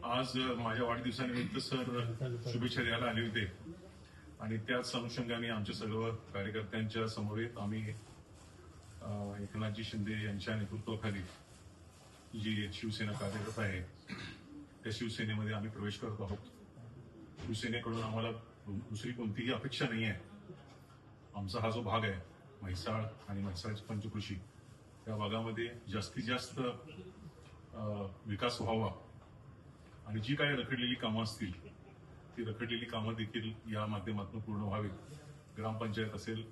आज माझ्या वाढदिवसानिमित्त सर शुभेच्छा द्यायला आले होते आणि त्याच अनुषंगाने आमच्या सर्व कार्यकर्त्यांच्या समोरीत आम्ही एकनाथजी शिंदे यांच्या नेतृत्वाखाली जी शिवसेना कार्यरत आहे त्या शिवसेनेमध्ये आम्ही प्रवेश करत आहोत। शिवसेनेकडून आम्हाला दुसरी कोणतीही अपेक्षा नाही आहे। आमचा हा जो भाग आहे म्हैसाळ आणि म्हैसाळची पंचकृषी त्या भागामध्ये जास्तीत जास्त विकास व्हावा आणि जी काही रखडलेली कामं असतील ती रखडलेली कामं देखील या माध्यमातून पूर्ण व्हावी। ग्रामपंचायत असेल,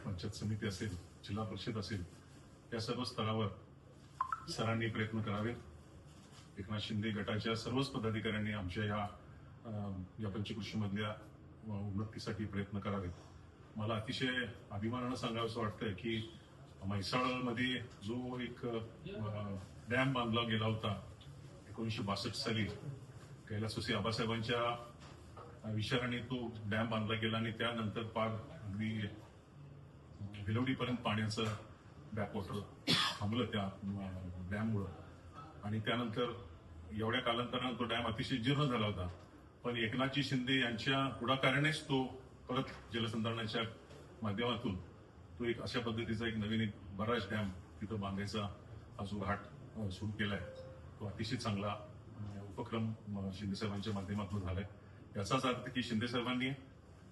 पंचायत समिती असेल, जिल्हा परिषद असेल, या सर्व स्तरावर सरांनी प्रयत्न करावेत। एकनाथ शिंदे गटाच्या सर्वच पदाधिकाऱ्यांनी आमच्या या पंचकृषीमधल्या उन्नतीसाठी प्रयत्न करावेत। मला अतिशय अभिमानानं सांगावंसं वाटतं की म्हैसाळमध्ये जो एक डॅम बांधला गेला होता 1962 साली कैलासवासी आबासाहेबांच्या विचाराने तो डॅम बांधला गेला आणि त्यानंतर पार अगदी भिलवडीपर्यंत पाण्याचं बॅकवॉटर थांबलं त्या डॅममुळं आणि त्यानंतर एवढ्या कालांतरानं तो डॅम अतिशय जीर्ण झाला होता। पण एकनाथजी शिंदे यांच्या पुढाकारानेच तो परत जलसंधारणाच्या माध्यमातून तो एक अशा पद्धतीचा एक नवीन बराच डॅम तिथं बांधायचा हा जो घाट सुरू केलाय तो अतिशय चांगला उपक्रम शिंदेसाहेबांच्या माध्यमातून झालाय। याचाच अर्थ की शिंदेसाहेबांनी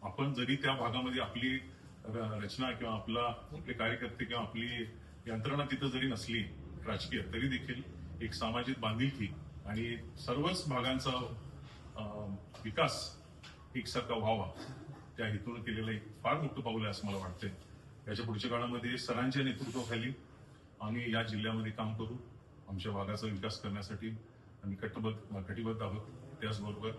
आपण जरी त्या भागामध्ये आपली रचना किंवा आपले कार्यकर्ते किंवा आपली यंत्रणा तिथं जरी नसली राजकीय तरी देखील एक सामाजिक बांधिलकी आणि सर्वच भागांचा विकास एकसारखा व्हावा त्या हेतून केलेलं एक फार मोठं पाऊल आहे असं मला वाटतंय। याच्या पुढच्या काळामध्ये सरांच्या नेतृत्वाखाली आम्ही या जिल्ह्यामध्ये काम करू। आमच्या भागाचा विकास करण्यासाठी आम्ही कटिबद्ध आहोत। त्याचबरोबर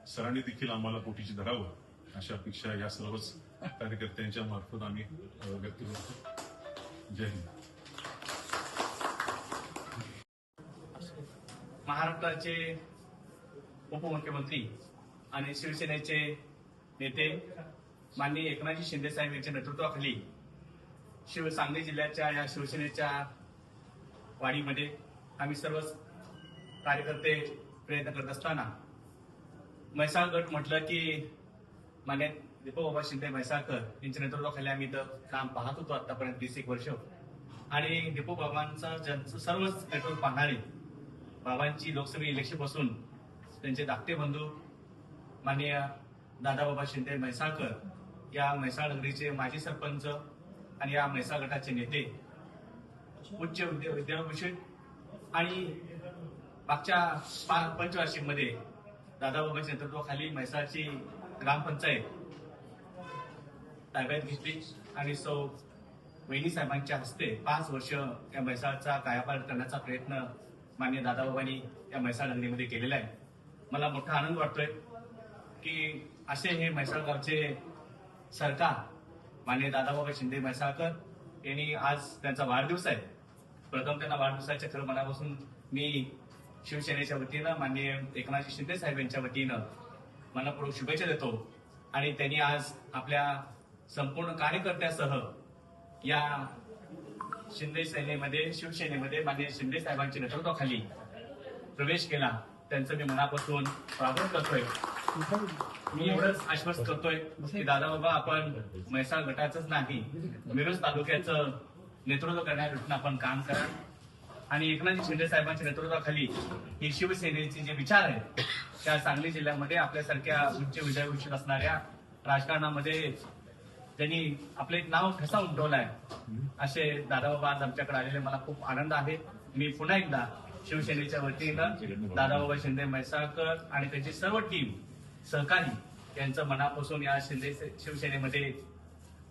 सरांनी देखील आम्हाला पोटीची धरावं अशा अपेक्षा या सर्वच कार्यकर्त्यांच्या मार्फत आम्ही व्यक्त करतो। जय हिंद। महाराष्ट्राचे उपमुख्यमंत्री आणि शिवसेनेचे नेते माननीय एकनाथजी शिंदे साहेब यांच्या नेतृत्वाखाली सांगली जिल्ह्याच्या या शिवसेनेच्या वाडीमध्ये आम्ही सर्वच कार्यकर्ते प्रयत्न करत असताना म्हैसाळ गट म्हटलं की मान्य दीपकबाबा शिंदे म्हैसाळकर यांच्या नेतृत्वाखाली आम्ही इथं काम पाहत होतो आतापर्यंत 20 वर्ष आणि दीपकबाबांचा ज्यांचं सर्वच नेतृत्व पाहणारे बाबांची लोकसभा इलेक्शन पासून त्यांचे धाकटे बंधू माननीय दादाबाबा शिंदे म्हैसाळकर या म्हैसाळ नगरीचे माजी सरपंच आणि या म्हैसाळ गटाचे नेते उच्च विद्याभूषण आणि मागच्या पंचवार्षिकमध्ये दादाबाबांच्या नेतृत्वाखाली म्हैसाळची ग्रामपंचायत ताब्यात घेतली आणि सौ वहिनी साहेबांच्या हस्ते 5 वर्ष या म्हैसाळचा कायापालट करण्याचा प्रयत्न माननीय दादाबाबांनी या म्हैसाळ नगरीमध्ये केलेला आहे। मला मोठा आनंद वाटतोय की असे हे म्हैसाळ गावचे सरकार माननीय दादाबाबा शिंदे म्हैसाळकर यांनी आज त्यांचा वाढदिवस आहे। प्रथम त्यांना वाढदिवसाच्या खरं मनापासून मी शिवसेनेच्या वतीनं माननीय एकनाथजी शिंदे साहेब यांच्या वतीनं मनपूर्वक शुभेच्छा देतो आणि त्यांनी आज आपल्या संपूर्ण कार्यकर्त्यासह या शिंदे सेनेमध्ये शिवसेनेमध्ये माननीय शिंदे साहेबांच्या नेतृत्वाखाली प्रवेश केला त्यांचं मी मनापासून स्वागत करतोय। मी एवढंच आश्वस्त करतोय की दादाबाबा आपण म्हैसाळ गटाचंच नाही मिरज तालुक्याचं नेतृत्व करण्यासाठी आपण काम करा आणि एकनाथजी शिंदे साहेबांच्या नेतृत्वाखाली ही शिवसेनेचे जे विचार आहेत त्या सांगली जिल्ह्यामध्ये आपल्यासारख्या उच्च विद्याभूषण असणाऱ्या राजकारणामध्ये त्यांनी आपलं एक नाव ठसा उमटवलाय असे दादाबाबा आज आमच्याकडे आलेले मला खूप आनंद आहे। मी पुन्हा एकदा शिवसेनेच्या वतीनं दादाबाबा शिंदे म्हैसाळकर आणि त्यांची सर्व टीम सहकारी यांचं मनापासून या शिवसेनेमध्ये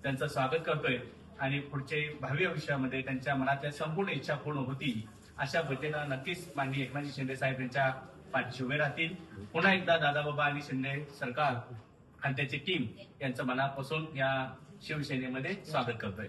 त्यांचं स्वागत करतोय आणि पुढचे भावी आयुष्यामध्ये त्यांच्या मनातल्या संपूर्ण इच्छा पूर्ण होतील अशा पद्धतीनं नक्कीच माननीय एकनाथजी शिंदे साहेब यांच्या पाठीशी उभे राहतील। पुन्हा एकदा दादाबाबा आणि शिंदे सरकार आणि त्याची टीम यांचं मनापासून या शिवसेनेमध्ये स्वागत करतोय।